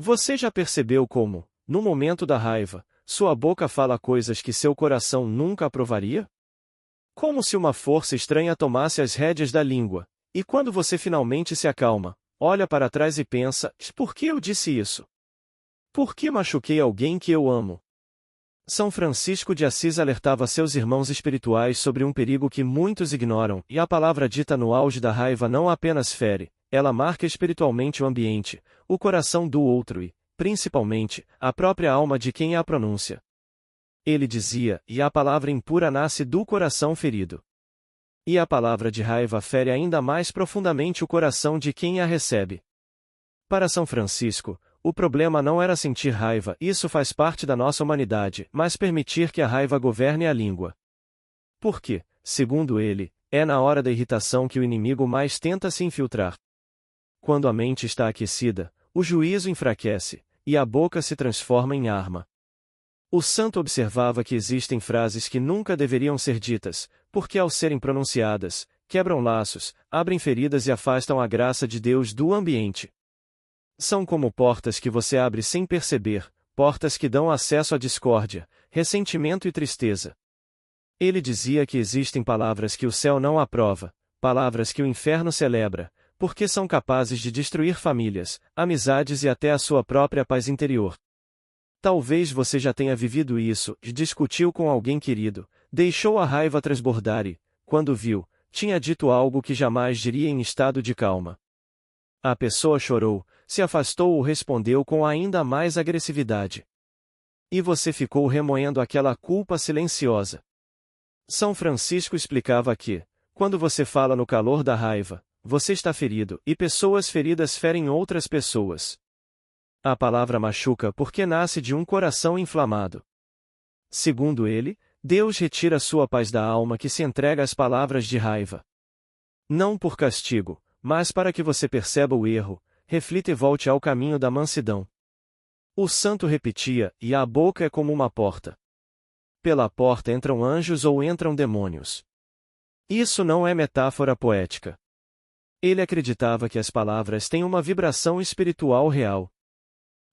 Você já percebeu como, no momento da raiva, sua boca fala coisas que seu coração nunca aprovaria? Como se uma força estranha tomasse as rédeas da língua, e quando você finalmente se acalma, olha para trás e pensa: por que eu disse isso? Por que machuquei alguém que eu amo? São Francisco de Assis alertava seus irmãos espirituais sobre um perigo que muitos ignoram, e a palavra dita no auge da raiva não apenas fere, ela marca espiritualmente o ambiente, o coração do outro e, principalmente, a própria alma de quem a pronuncia. Ele dizia: e a palavra impura nasce do coração ferido. E a palavra de raiva fere ainda mais profundamente o coração de quem a recebe. Para São Francisco, o problema não era sentir raiva, isso faz parte da nossa humanidade, mas permitir que a raiva governe a língua. Porque, segundo ele, é na hora da irritação que o inimigo mais tenta se infiltrar. Quando a mente está aquecida, o juízo enfraquece, e a boca se transforma em arma. O santo observava que existem frases que nunca deveriam ser ditas, porque ao serem pronunciadas, quebram laços, abrem feridas e afastam a graça de Deus do ambiente. São como portas que você abre sem perceber, portas que dão acesso à discórdia, ressentimento e tristeza. Ele dizia que existem palavras que o céu não aprova, palavras que o inferno celebra, porque são capazes de destruir famílias, amizades e até a sua própria paz interior. Talvez você já tenha vivido isso, discutiu com alguém querido, deixou a raiva transbordar e, quando viu, tinha dito algo que jamais diria em estado de calma. A pessoa chorou, se afastou ou respondeu com ainda mais agressividade. E você ficou remoendo aquela culpa silenciosa. São Francisco explicava que, quando você fala no calor da raiva, você está ferido, e pessoas feridas ferem outras pessoas. A palavra machuca porque nasce de um coração inflamado. Segundo ele, Deus retira sua paz da alma que se entrega às palavras de raiva. Não por castigo, mas para que você perceba o erro, reflita e volte ao caminho da mansidão. O santo repetia: e a boca é como uma porta. Pela porta entram anjos ou entram demônios. Isso não é metáfora poética. Ele acreditava que as palavras têm uma vibração espiritual real.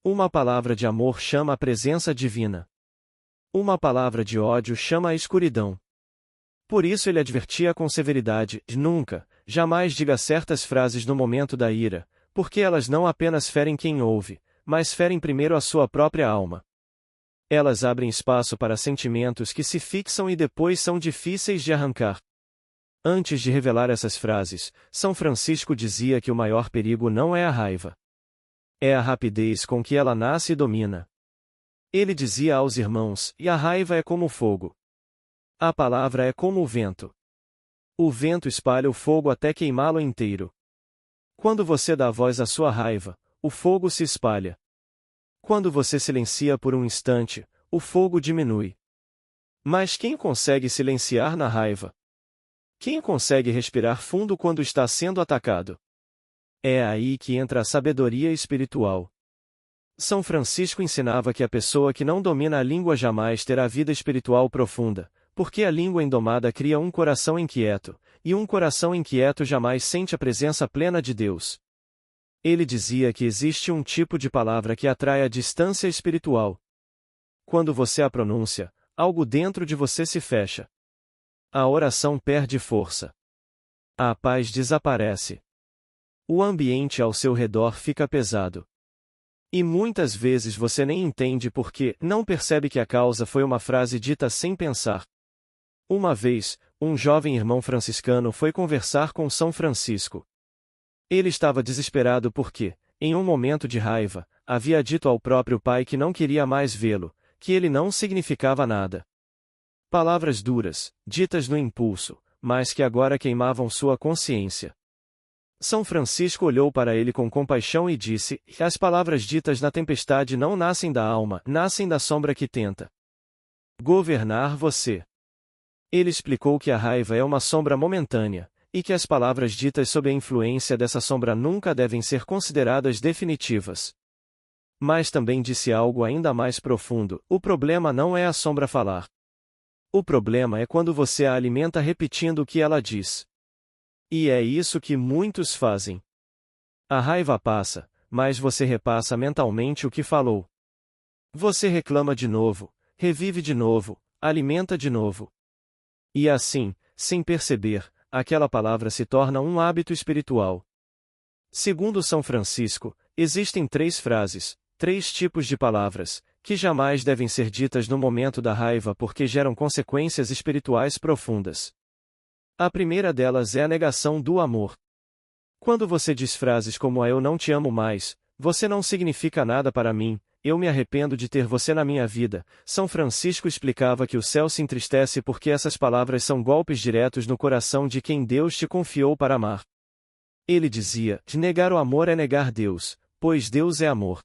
Uma palavra de amor chama a presença divina. Uma palavra de ódio chama a escuridão. Por isso ele advertia com severidade: nunca, jamais diga certas frases no momento da ira, porque elas não apenas ferem quem ouve, mas ferem primeiro a sua própria alma. Elas abrem espaço para sentimentos que se fixam e depois são difíceis de arrancar. Antes de revelar essas frases, São Francisco dizia que o maior perigo não é a raiva. É a rapidez com que ela nasce e domina. Ele dizia aos irmãos: e a raiva é como o fogo. A palavra é como o vento. O vento espalha o fogo até queimá-lo inteiro. Quando você dá voz à sua raiva, o fogo se espalha. Quando você silencia por um instante, o fogo diminui. Mas quem consegue silenciar na raiva? Quem consegue respirar fundo quando está sendo atacado? É aí que entra a sabedoria espiritual. São Francisco ensinava que a pessoa que não domina a língua jamais terá vida espiritual profunda, porque a língua indomada cria um coração inquieto, e um coração inquieto jamais sente a presença plena de Deus. Ele dizia que existe um tipo de palavra que atrai a distância espiritual. Quando você a pronuncia, algo dentro de você se fecha. A oração perde força. A paz desaparece. O ambiente ao seu redor fica pesado. E muitas vezes você nem entende porque não percebe que a causa foi uma frase dita sem pensar. Uma vez, um jovem irmão franciscano foi conversar com São Francisco. Ele estava desesperado porque, em um momento de raiva, havia dito ao próprio pai que não queria mais vê-lo, que ele não significava nada. Palavras duras, ditas no impulso, mas que agora queimavam sua consciência. São Francisco olhou para ele com compaixão e disse: as palavras ditas na tempestade não nascem da alma, nascem da sombra que tenta governar você. Ele explicou que a raiva é uma sombra momentânea, e que as palavras ditas sob a influência dessa sombra nunca devem ser consideradas definitivas. Mas também disse algo ainda mais profundo: o problema não é a sombra falar. O problema é quando você a alimenta repetindo o que ela diz. E é isso que muitos fazem. A raiva passa, mas você repassa mentalmente o que falou. Você reclama de novo, revive de novo, alimenta de novo. E assim, sem perceber, aquela palavra se torna um hábito espiritual. Segundo São Francisco, existem 3 frases, 3 tipos de palavras, que jamais devem ser ditas no momento da raiva porque geram consequências espirituais profundas. A primeira delas é a negação do amor. Quando você diz frases como "eu não te amo mais", "você não significa nada para mim", "eu me arrependo de ter você na minha vida", São Francisco explicava que o céu se entristece porque essas palavras são golpes diretos no coração de quem Deus te confiou para amar. Ele dizia: negar o amor é negar Deus, pois Deus é amor.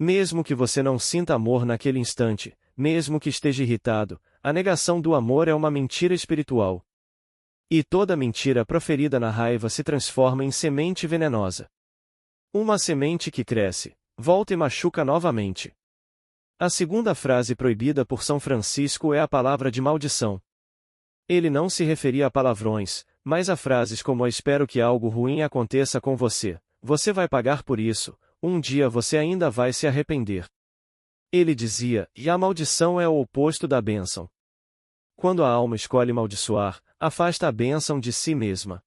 Mesmo que você não sinta amor naquele instante, mesmo que esteja irritado, a negação do amor é uma mentira espiritual. E toda mentira proferida na raiva se transforma em semente venenosa. Uma semente que cresce, volta e machuca novamente. A segunda frase proibida por São Francisco é a palavra de maldição. Ele não se referia a palavrões, mas a frases como "espero que algo ruim aconteça com você", "você vai pagar por isso", "um dia você ainda vai se arrepender". Ele dizia: e a maldição é o oposto da bênção. Quando a alma escolhe maldiçoar, afasta a bênção de si mesma.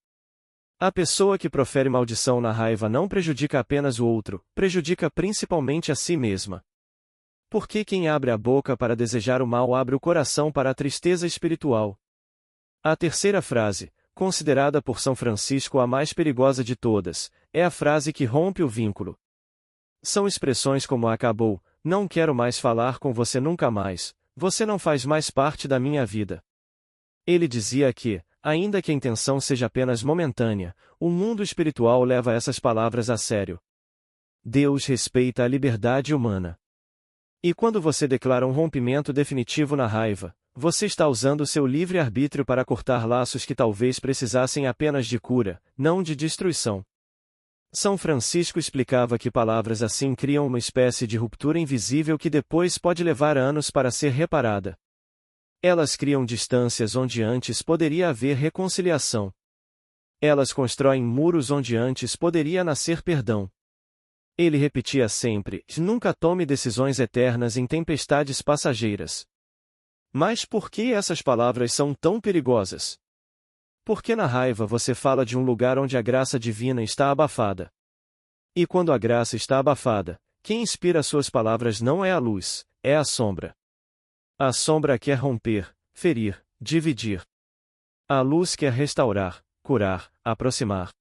A pessoa que profere maldição na raiva não prejudica apenas o outro, prejudica principalmente a si mesma. Porque quem abre a boca para desejar o mal abre o coração para a tristeza espiritual. A terceira frase, considerada por São Francisco a mais perigosa de todas, é a frase que rompe o vínculo. São expressões como "acabou", "não quero mais falar com você nunca mais", "você não faz mais parte da minha vida". Ele dizia que, ainda que a intenção seja apenas momentânea, o mundo espiritual leva essas palavras a sério. Deus respeita a liberdade humana. E quando você declara um rompimento definitivo na raiva, você está usando seu livre-arbítrio para cortar laços que talvez precisassem apenas de cura, não de destruição. São Francisco explicava que palavras assim criam uma espécie de ruptura invisível que depois pode levar anos para ser reparada. Elas criam distâncias onde antes poderia haver reconciliação. Elas constroem muros onde antes poderia nascer perdão. Ele repetia sempre: nunca tome decisões eternas em tempestades passageiras. Mas por que essas palavras são tão perigosas? Porque na raiva você fala de um lugar onde a graça divina está abafada. E quando a graça está abafada, quem inspira suas palavras não é a luz, é a sombra. A sombra quer romper, ferir, dividir. A luz quer restaurar, curar, aproximar.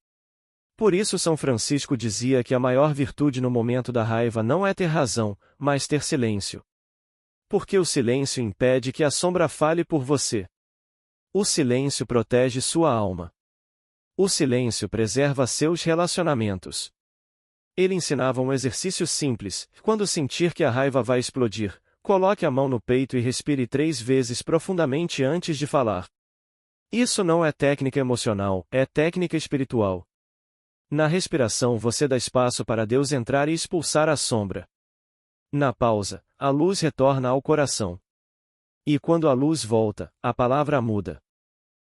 Por isso São Francisco dizia que a maior virtude no momento da raiva não é ter razão, mas ter silêncio. Porque o silêncio impede que a sombra fale por você. O silêncio protege sua alma. O silêncio preserva seus relacionamentos. Ele ensinava um exercício simples: quando sentir que a raiva vai explodir, coloque a mão no peito e respire 3 vezes profundamente antes de falar. Isso não é técnica emocional, é técnica espiritual. Na respiração você dá espaço para Deus entrar e expulsar a sombra. Na pausa, a luz retorna ao coração. E quando a luz volta, a palavra muda.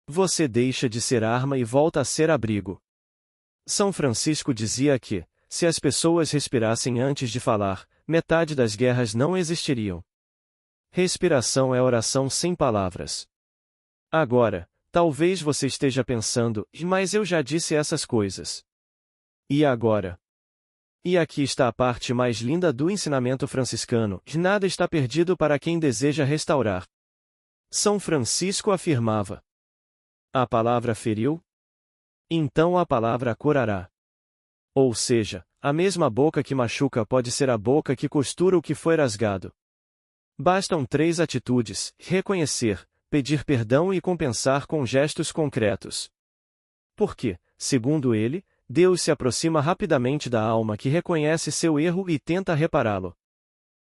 Você deixa de ser arma e volta a ser abrigo. São Francisco dizia que, se as pessoas respirassem antes de falar, metade das guerras não existiriam. Respiração é oração sem palavras. Agora, talvez você esteja pensando: mas eu já disse essas coisas. E agora? E aqui está a parte mais linda do ensinamento franciscano: nada está perdido para quem deseja restaurar. São Francisco afirmava: a palavra feriu? Então a palavra curará. Ou seja, a mesma boca que machuca pode ser a boca que costura o que foi rasgado. Bastam 3 atitudes: reconhecer, pedir perdão e compensar com gestos concretos. Porque, segundo ele, Deus se aproxima rapidamente da alma que reconhece seu erro e tenta repará-lo.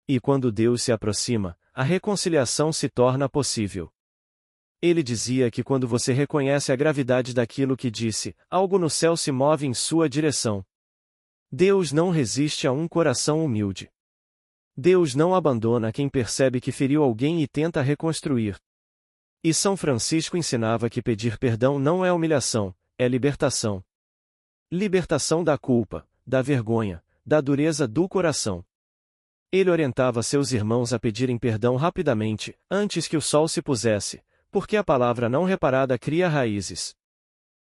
E quando Deus se aproxima, a reconciliação se torna possível. Ele dizia que quando você reconhece a gravidade daquilo que disse, algo no céu se move em sua direção. Deus não resiste a um coração humilde. Deus não abandona quem percebe que feriu alguém e tenta reconstruir. E São Francisco ensinava que pedir perdão não é humilhação, é libertação. Libertação da culpa, da vergonha, da dureza do coração. Ele orientava seus irmãos a pedirem perdão rapidamente, antes que o sol se pusesse, porque a palavra não reparada cria raízes.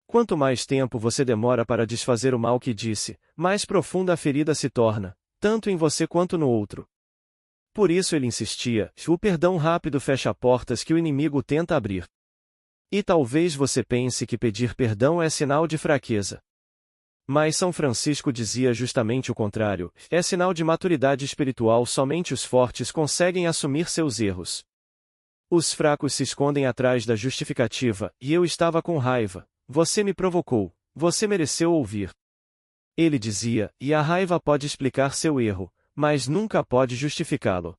Quanto mais tempo você demora para desfazer o mal que disse, mais profunda a ferida se torna, tanto em você quanto no outro. Por isso ele insistia: o perdão rápido fecha portas que o inimigo tenta abrir. E talvez você pense que pedir perdão é sinal de fraqueza. Mas São Francisco dizia justamente o contrário: é sinal de maturidade espiritual. Somente os fortes conseguem assumir seus erros. Os fracos se escondem atrás da justificativa: e eu estava com raiva, você me provocou, você mereceu ouvir. Ele dizia: e a raiva pode explicar seu erro, mas nunca pode justificá-lo.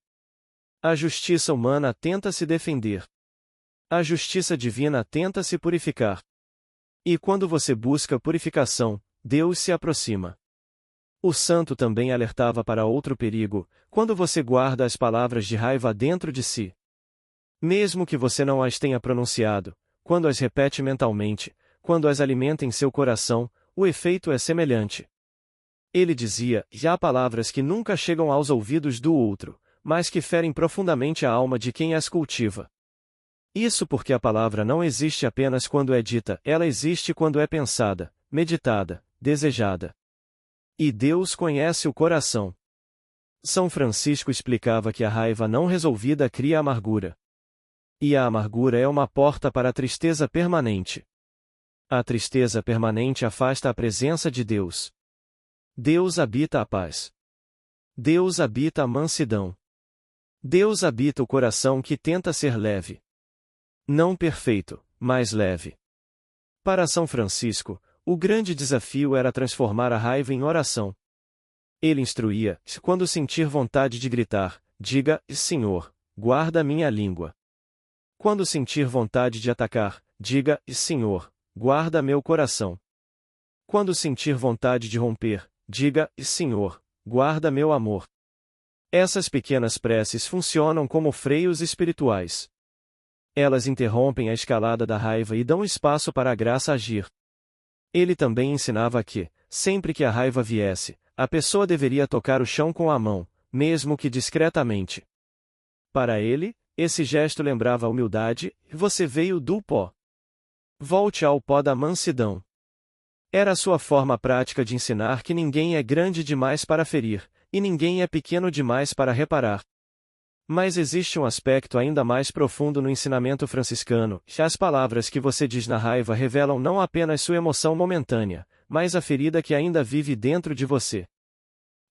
A justiça humana tenta se defender. A justiça divina tenta se purificar. E quando você busca purificação, Deus se aproxima. O santo também alertava para outro perigo: quando você guarda as palavras de raiva dentro de si. Mesmo que você não as tenha pronunciado, quando as repete mentalmente, quando as alimenta em seu coração, o efeito é semelhante. Ele dizia: já há palavras que nunca chegam aos ouvidos do outro, mas que ferem profundamente a alma de quem as cultiva. Isso porque a palavra não existe apenas quando é dita, ela existe quando é pensada, meditada, desejada. E Deus conhece o coração. São Francisco explicava que a raiva não resolvida cria amargura. E a amargura é uma porta para a tristeza permanente. A tristeza permanente afasta a presença de Deus. Deus habita a paz. Deus habita a mansidão. Deus habita o coração que tenta ser leve. Não perfeito, mas leve. Para São Francisco, o grande desafio era transformar a raiva em oração. Ele instruía: quando sentir vontade de gritar, diga: Senhor, guarda minha língua. Quando sentir vontade de atacar, diga: Senhor, guarda meu coração. Quando sentir vontade de romper, diga: Senhor, guarda meu amor. Essas pequenas preces funcionam como freios espirituais. Elas interrompem a escalada da raiva e dão espaço para a graça agir. Ele também ensinava que, sempre que a raiva viesse, a pessoa deveria tocar o chão com a mão, mesmo que discretamente. Para ele, esse gesto lembrava a humildade: você veio do pó. Volte ao pó da mansidão. Era a sua forma prática de ensinar que ninguém é grande demais para ferir, e ninguém é pequeno demais para reparar. Mas existe um aspecto ainda mais profundo no ensinamento franciscano: as palavras que você diz na raiva revelam não apenas sua emoção momentânea, mas a ferida que ainda vive dentro de você.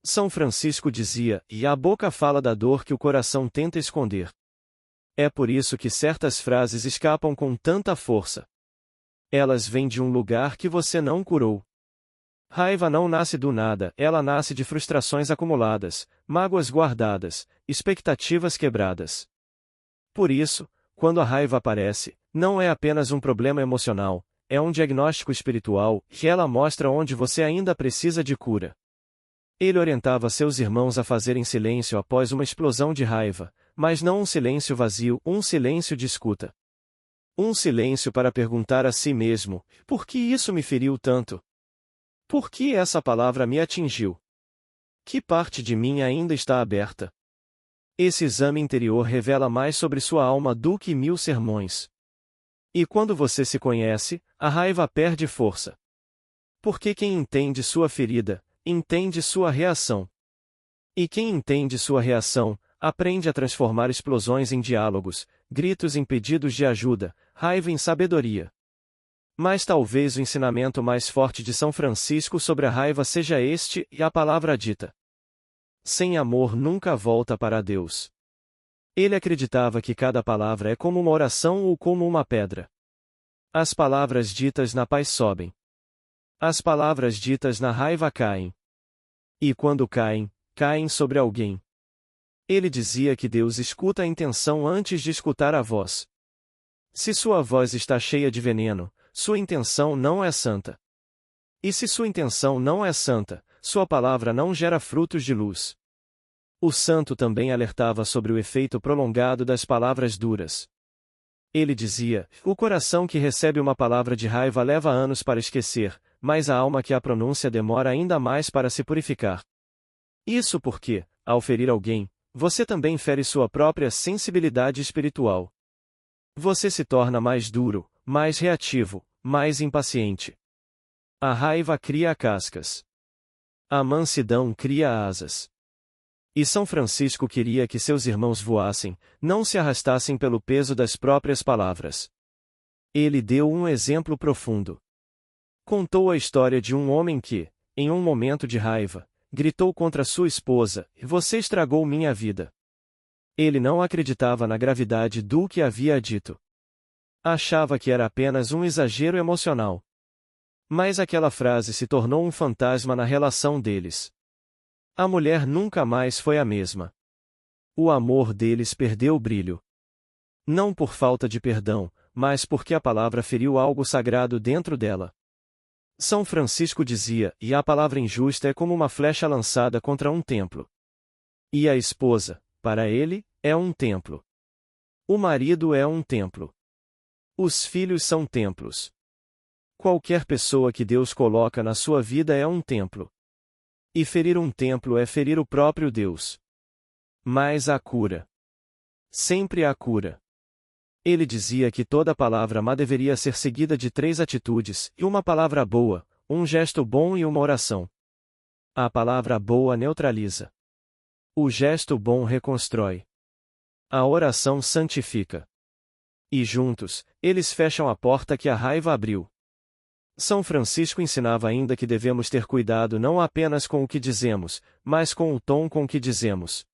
São Francisco dizia: e a boca fala da dor que o coração tenta esconder. É por isso que certas frases escapam com tanta força. Elas vêm de um lugar que você não curou. Raiva não nasce do nada, ela nasce de frustrações acumuladas, mágoas guardadas, expectativas quebradas. Por isso, quando a raiva aparece, não é apenas um problema emocional, é um diagnóstico espiritual, que ela mostra onde você ainda precisa de cura. Ele orientava seus irmãos a fazerem silêncio após uma explosão de raiva, mas não um silêncio vazio, um silêncio de escuta. Um silêncio para perguntar a si mesmo: por que isso me feriu tanto? Por que essa palavra me atingiu? Que parte de mim ainda está aberta? Esse exame interior revela mais sobre sua alma do que 1000 sermões. E quando você se conhece, a raiva perde força. Porque quem entende sua ferida, entende sua reação. E quem entende sua reação, aprende a transformar explosões em diálogos, gritos em pedidos de ajuda, raiva em sabedoria. Mas talvez o ensinamento mais forte de São Francisco sobre a raiva seja este, e a palavra dita. Sem amor nunca volta para Deus. Ele acreditava que cada palavra é como uma oração ou como uma pedra. As palavras ditas na paz sobem. As palavras ditas na raiva caem. E quando caem, caem sobre alguém. Ele dizia que Deus escuta a intenção antes de escutar a voz. Se sua voz está cheia de veneno, sua intenção não é santa. E se sua intenção não é santa, sua palavra não gera frutos de luz. O santo também alertava sobre o efeito prolongado das palavras duras. Ele dizia: o coração que recebe uma palavra de raiva leva anos para esquecer, mas a alma que a pronuncia demora ainda mais para se purificar. Isso porque, ao ferir alguém, você também fere sua própria sensibilidade espiritual. Você se torna mais duro, mais reativo, mais impaciente. A raiva cria cascas. A mansidão cria asas. E São Francisco queria que seus irmãos voassem, não se arrastassem pelo peso das próprias palavras. Ele deu um exemplo profundo. Contou a história de um homem que, em um momento de raiva, gritou contra sua esposa: "Você estragou minha vida." Ele não acreditava na gravidade do que havia dito. Achava que era apenas um exagero emocional. Mas aquela frase se tornou um fantasma na relação deles. A mulher nunca mais foi a mesma. O amor deles perdeu o brilho. Não por falta de perdão, mas porque a palavra feriu algo sagrado dentro dela. São Francisco dizia: "E a palavra injusta é como uma flecha lançada contra um templo." E a esposa, para ele, é um templo. O marido é um templo. Os filhos são templos. Qualquer pessoa que Deus coloca na sua vida é um templo. E ferir um templo é ferir o próprio Deus. Mas há cura. Sempre há cura. Ele dizia que toda palavra má deveria ser seguida de 3 atitudes, e uma palavra boa, um gesto bom e uma oração. A palavra boa neutraliza. O gesto bom reconstrói. A oração santifica. E juntos, eles fecham a porta que a raiva abriu. São Francisco ensinava ainda que devemos ter cuidado não apenas com o que dizemos, mas com o tom com que dizemos.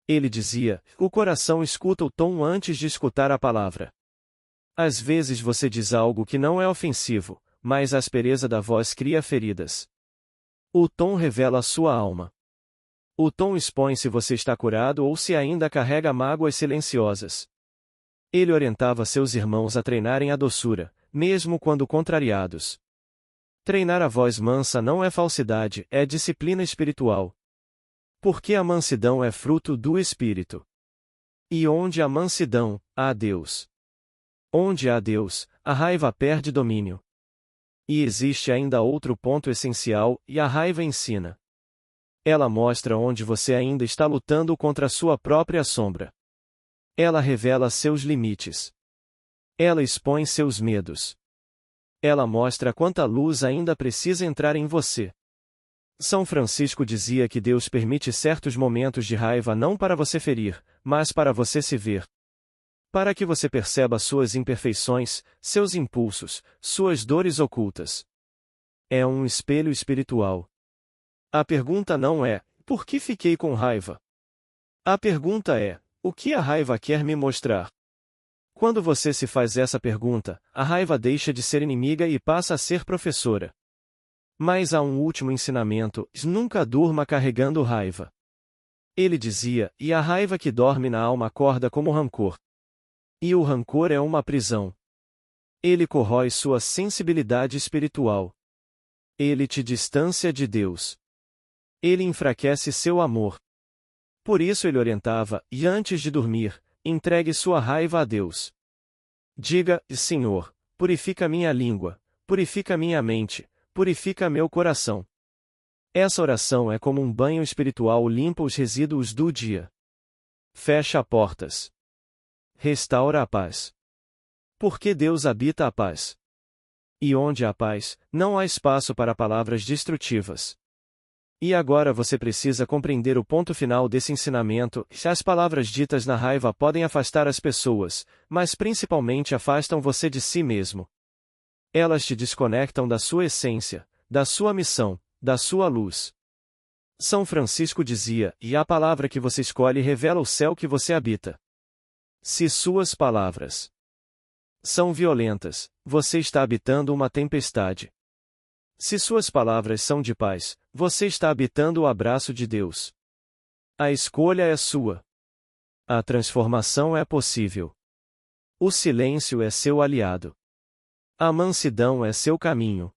Ele dizia: "O coração escuta o tom antes de escutar a palavra." Às vezes você diz algo que não é ofensivo, mas a aspereza da voz cria feridas. O tom revela a sua alma. O tom expõe se você está curado ou se ainda carrega mágoas silenciosas. Ele orientava seus irmãos a treinarem a doçura, mesmo quando contrariados. Treinar a voz mansa não é falsidade, é disciplina espiritual. Porque a mansidão é fruto do Espírito. E onde há mansidão, há Deus. Onde há Deus, a raiva perde domínio. E existe ainda outro ponto essencial, e a raiva ensina. Ela mostra onde você ainda está lutando contra a sua própria sombra. Ela revela seus limites. Ela expõe seus medos. Ela mostra quanta luz ainda precisa entrar em você. São Francisco dizia que Deus permite certos momentos de raiva não para você ferir, mas para você se ver. Para que você perceba suas imperfeições, seus impulsos, suas dores ocultas. É um espelho espiritual. A pergunta não é: por que fiquei com raiva? A pergunta é: o que a raiva quer me mostrar? Quando você se faz essa pergunta, a raiva deixa de ser inimiga e passa a ser professora. Mas há um último ensinamento: nunca durma carregando raiva. Ele dizia: "E a raiva que dorme na alma acorda como rancor." E o rancor é uma prisão. Ele corrói sua sensibilidade espiritual. Ele te distancia de Deus. Ele enfraquece seu amor. Por isso ele orientava: e antes de dormir, entregue sua raiva a Deus. Diga: "Senhor, purifica minha língua, purifica minha mente, purifica meu coração." Essa oração é como um banho espiritual, limpa os resíduos do dia. Fecha portas. Restaura a paz. Porque Deus habita a paz. E onde há paz, não há espaço para palavras destrutivas. E agora você precisa compreender o ponto final desse ensinamento: as palavras ditas na raiva podem afastar as pessoas, mas principalmente afastam você de si mesmo. Elas te desconectam da sua essência, da sua missão, da sua luz. São Francisco dizia: "E a palavra que você escolhe revela o céu que você habita." Se suas palavras são violentas, você está habitando uma tempestade. Se suas palavras são de paz, você está habitando o abraço de Deus. A escolha é sua. A transformação é possível. O silêncio é seu aliado. A mansidão é seu caminho.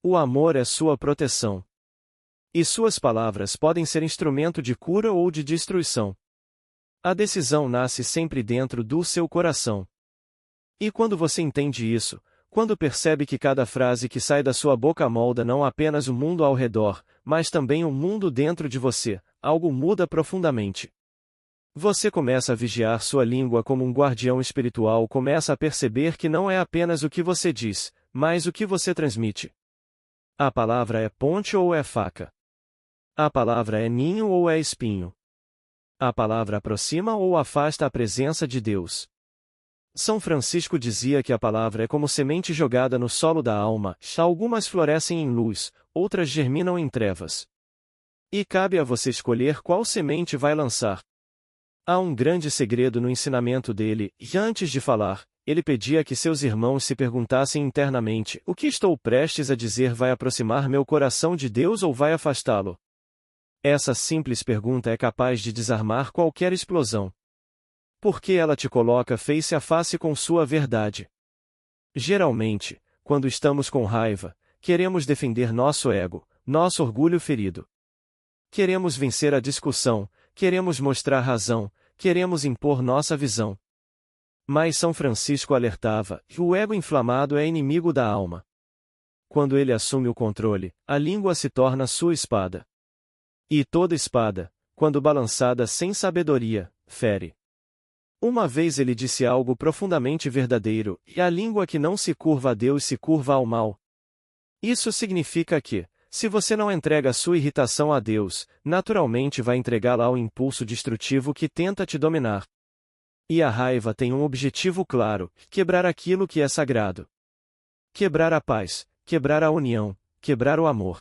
O amor é sua proteção. E suas palavras podem ser instrumento de cura ou de destruição. A decisão nasce sempre dentro do seu coração. E quando você entende isso, Quando percebe que cada frase que sai da sua boca molda não apenas o mundo ao redor, mas também o mundo dentro de você, algo muda profundamente. Você começa a vigiar sua língua como um guardião espiritual, começa a perceber que não é apenas o que você diz, mas o que você transmite. A palavra é ponte ou é faca? A palavra é ninho ou é espinho? A palavra aproxima ou afasta a presença de Deus? São Francisco dizia que a palavra é como semente jogada no solo da alma, algumas florescem em luz, outras germinam em trevas. E cabe a você escolher qual semente vai lançar. Há um grande segredo no ensinamento dele, e antes de falar, ele pedia que seus irmãos se perguntassem internamente: o que estou prestes a dizer vai aproximar meu coração de Deus ou vai afastá-lo? Essa simples pergunta é capaz de desarmar qualquer explosão. Porque ela te coloca face a face com sua verdade. Geralmente, quando estamos com raiva, queremos defender nosso ego, nosso orgulho ferido. Queremos vencer a discussão, queremos mostrar razão, queremos impor nossa visão. Mas São Francisco alertava que o ego inflamado é inimigo da alma. Quando ele assume o controle, a língua se torna sua espada. E toda espada, quando balançada sem sabedoria, fere. Uma vez ele disse algo profundamente verdadeiro, e a língua que não se curva a Deus se curva ao mal. Isso significa que, se você não entrega sua irritação a Deus, naturalmente vai entregá-la ao impulso destrutivo que tenta te dominar. E a raiva tem um objetivo claro: quebrar aquilo que é sagrado. Quebrar a paz, quebrar a união, quebrar o amor.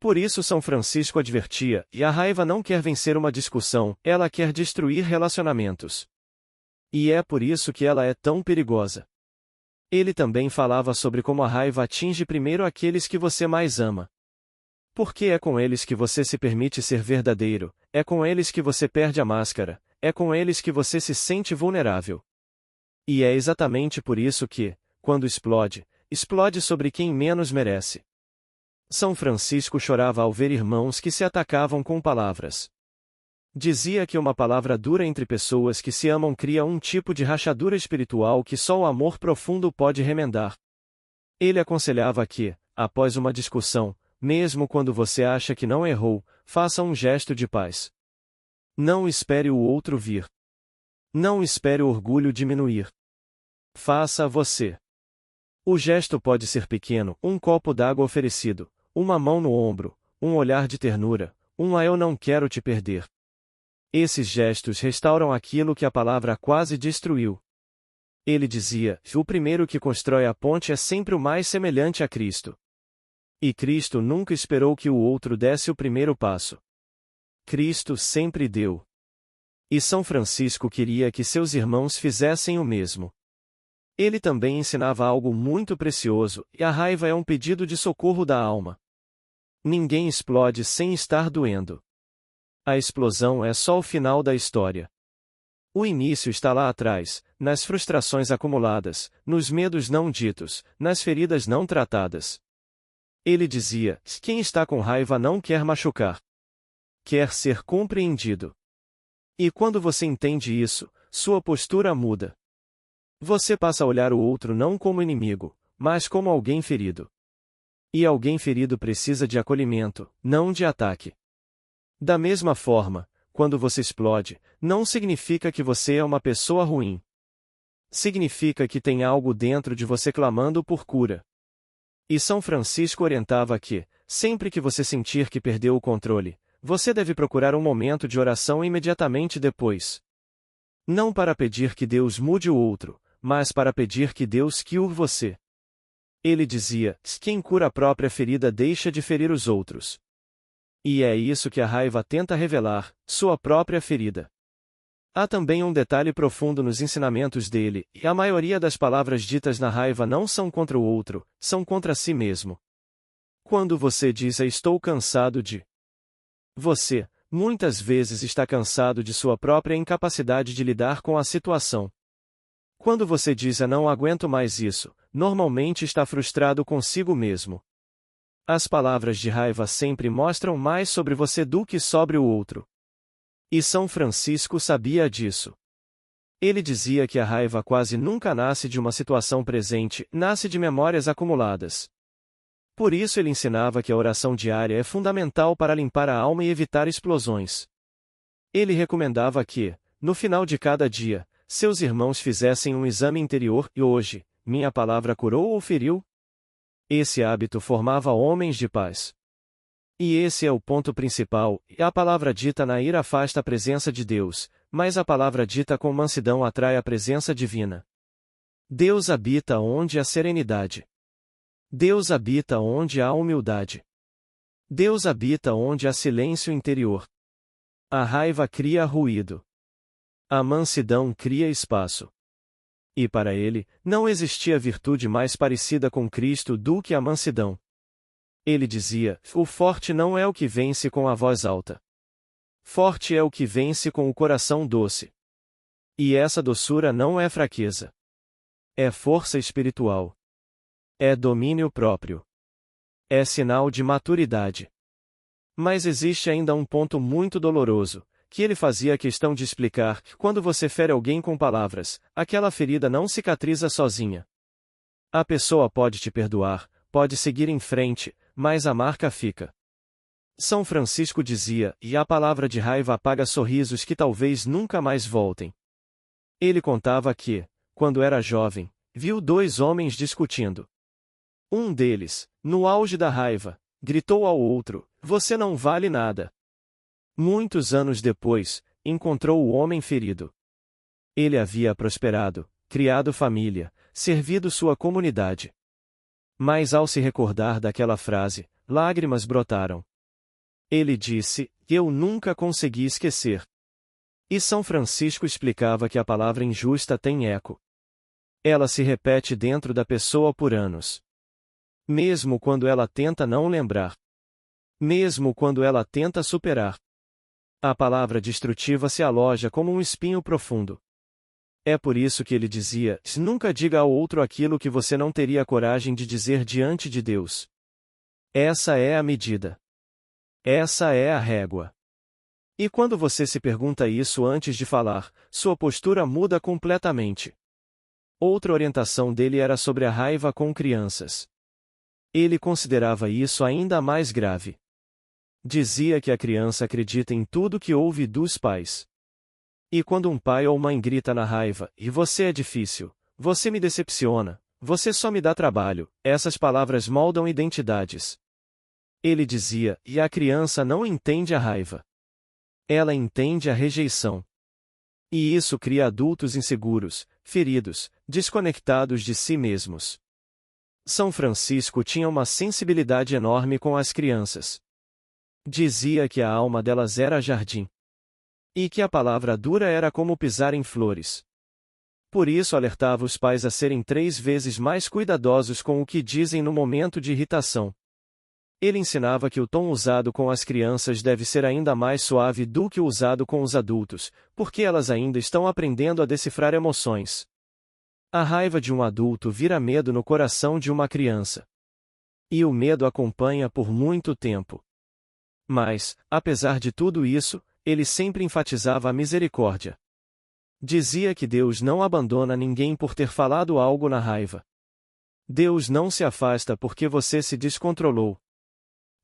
Por isso São Francisco advertia, e a raiva não quer vencer uma discussão, ela quer destruir relacionamentos. E é por isso que ela é tão perigosa. Ele também falava sobre como a raiva atinge primeiro aqueles que você mais ama. Porque é com eles que você se permite ser verdadeiro, é com eles que você perde a máscara, é com eles que você se sente vulnerável. E é exatamente por isso que, quando explode, explode sobre quem menos merece. São Francisco chorava ao ver irmãos que se atacavam com palavras. Dizia que uma palavra dura entre pessoas que se amam cria um tipo de rachadura espiritual que só o amor profundo pode remendar. Ele aconselhava que, após uma discussão, mesmo quando você acha que não errou, faça um gesto de paz. Não espere o outro vir. Não espere o orgulho diminuir. Faça você. O gesto pode ser pequeno: um copo d'água oferecido, uma mão no ombro, um olhar de ternura, eu não quero te perder. Esses gestos restauram aquilo que a palavra quase destruiu. Ele dizia: o primeiro que constrói a ponte é sempre o mais semelhante a Cristo. E Cristo nunca esperou que o outro desse o primeiro passo. Cristo sempre deu. E São Francisco queria que seus irmãos fizessem o mesmo. Ele também ensinava algo muito precioso, e a raiva é um pedido de socorro da alma. Ninguém explode sem estar doendo. A explosão é só o final da história. O início está lá atrás, nas frustrações acumuladas, nos medos não ditos, nas feridas não tratadas. Ele dizia: quem está com raiva não quer machucar. Quer ser compreendido. E quando você entende isso, sua postura muda. Você passa a olhar o outro não como inimigo, mas como alguém ferido. E alguém ferido precisa de acolhimento, não de ataque. Da mesma forma, quando você explode, não significa que você é uma pessoa ruim. Significa que tem algo dentro de você clamando por cura. E São Francisco orientava que, sempre que você sentir que perdeu o controle, você deve procurar um momento de oração imediatamente depois. Não para pedir que Deus mude o outro, mas para pedir que Deus cure você. Ele dizia: quem cura a própria ferida deixa de ferir os outros. E é isso que a raiva tenta revelar, sua própria ferida. Há também um detalhe profundo nos ensinamentos dele, e a maioria das palavras ditas na raiva não são contra o outro, são contra si mesmo. Quando você diz estou cansado de... Você, muitas vezes está cansado de sua própria incapacidade de lidar com a situação. Quando você diz não aguento mais isso, normalmente está frustrado consigo mesmo. As palavras de raiva sempre mostram mais sobre você do que sobre o outro. E São Francisco sabia disso. Ele dizia que a raiva quase nunca nasce de uma situação presente, nasce de memórias acumuladas. Por isso ele ensinava que a oração diária é fundamental para limpar a alma e evitar explosões. Ele recomendava que, no final de cada dia, seus irmãos fizessem um exame interior e hoje, minha palavra curou ou feriu? Esse hábito formava homens de paz. E esse é o ponto principal, a palavra dita na ira afasta a presença de Deus, mas a palavra dita com mansidão atrai a presença divina. Deus habita onde há serenidade. Deus habita onde há humildade. Deus habita onde há silêncio interior. A raiva cria ruído. A mansidão cria espaço. E para ele, não existia virtude mais parecida com Cristo do que a mansidão. Ele dizia: o forte não é o que vence com a voz alta. Forte é o que vence com o coração doce. E essa doçura não é fraqueza. É força espiritual. É domínio próprio. É sinal de maturidade. Mas existe ainda um ponto muito doloroso, que ele fazia questão de explicar: quando você fere alguém com palavras, aquela ferida não cicatriza sozinha. A pessoa pode te perdoar, pode seguir em frente, mas a marca fica. São Francisco dizia, e a palavra de raiva apaga sorrisos que talvez nunca mais voltem. Ele contava que, quando era jovem, viu dois homens discutindo. Um deles, no auge da raiva, gritou ao outro: "Você não vale nada." Muitos anos depois, encontrou o homem ferido. Ele havia prosperado, criado família, servido sua comunidade. Mas ao se recordar daquela frase, lágrimas brotaram. Ele disse: "Eu nunca consegui esquecer." E São Francisco explicava que a palavra injusta tem eco. Ela se repete dentro da pessoa por anos. Mesmo quando ela tenta não lembrar. Mesmo quando ela tenta superar. A palavra destrutiva se aloja como um espinho profundo. É por isso que ele dizia: nunca diga ao outro aquilo que você não teria coragem de dizer diante de Deus. Essa é a medida. Essa é a régua. E quando você se pergunta isso antes de falar, sua postura muda completamente. Outra orientação dele era sobre a raiva com crianças. Ele considerava isso ainda mais grave. Dizia que a criança acredita em tudo que ouve dos pais. E quando um pai ou mãe grita na raiva: "E você é difícil, você me decepciona, você só me dá trabalho", essas palavras moldam identidades. Ele dizia: e a criança não entende a raiva. Ela entende a rejeição. E isso cria adultos inseguros, feridos, desconectados de si mesmos. São Francisco tinha uma sensibilidade enorme com as crianças. Dizia que a alma delas era jardim. E que a palavra dura era como pisar em flores. Por isso alertava os pais a serem 3 vezes mais cuidadosos com o que dizem no momento de irritação. Ele ensinava que o tom usado com as crianças deve ser ainda mais suave do que o usado com os adultos, porque elas ainda estão aprendendo a decifrar emoções. A raiva de um adulto vira medo no coração de uma criança. E o medo acompanha por muito tempo. Mas, apesar de tudo isso, ele sempre enfatizava a misericórdia. Dizia que Deus não abandona ninguém por ter falado algo na raiva. Deus não se afasta porque você se descontrolou.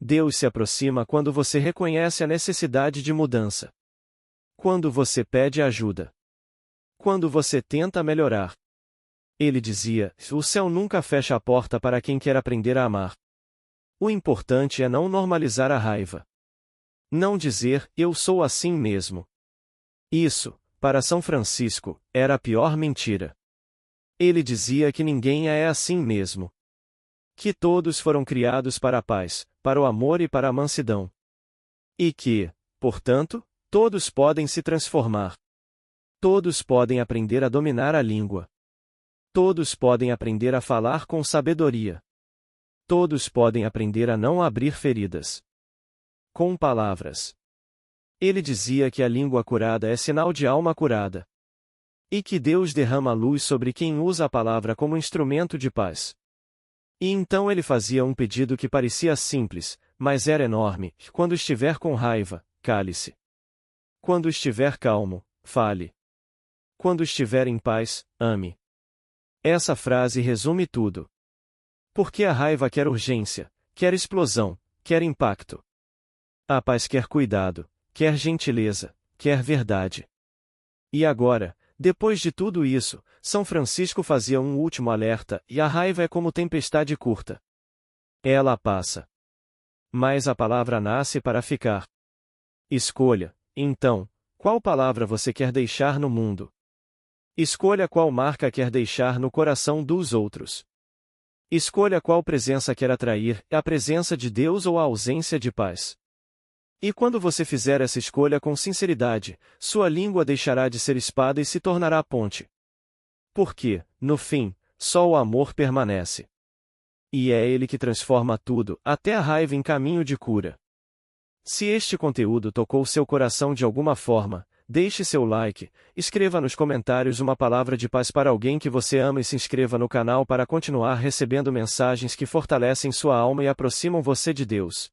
Deus se aproxima quando você reconhece a necessidade de mudança. Quando você pede ajuda. Quando você tenta melhorar. Ele dizia: o céu nunca fecha a porta para quem quer aprender a amar. O importante é não normalizar a raiva. Não dizer: eu sou assim mesmo. Isso, para São Francisco, era a pior mentira. Ele dizia que ninguém é assim mesmo. Que todos foram criados para a paz, para o amor e para a mansidão. E que, portanto, todos podem se transformar. Todos podem aprender a dominar a língua. Todos podem aprender a falar com sabedoria. Todos podem aprender a não abrir feridas. Com palavras. Ele dizia que a língua curada é sinal de alma curada. E que Deus derrama luz sobre quem usa a palavra como instrumento de paz. E então ele fazia um pedido que parecia simples, mas era enorme: quando estiver com raiva, cale-se. Quando estiver calmo, fale. quando estiver em paz, ame. Essa frase resume tudo. Porque a raiva quer urgência, quer explosão, quer impacto. A paz quer cuidado, quer gentileza, quer verdade. E agora, depois de tudo isso, São Francisco fazia um último alerta, e a raiva é como tempestade curta. Ela passa. Mas a palavra nasce para ficar. Escolha, então, qual palavra você quer deixar no mundo. Escolha qual marca quer deixar no coração dos outros. Escolha qual presença quer atrair, a presença de Deus ou a ausência de paz. E quando você fizer essa escolha com sinceridade, sua língua deixará de ser espada e se tornará ponte. Porque, no fim, só o amor permanece. E é ele que transforma tudo, até a raiva em caminho de cura. Se este conteúdo tocou seu coração de alguma forma, deixe seu like, escreva nos comentários uma palavra de paz para alguém que você ama e se inscreva no canal para continuar recebendo mensagens que fortalecem sua alma e aproximam você de Deus.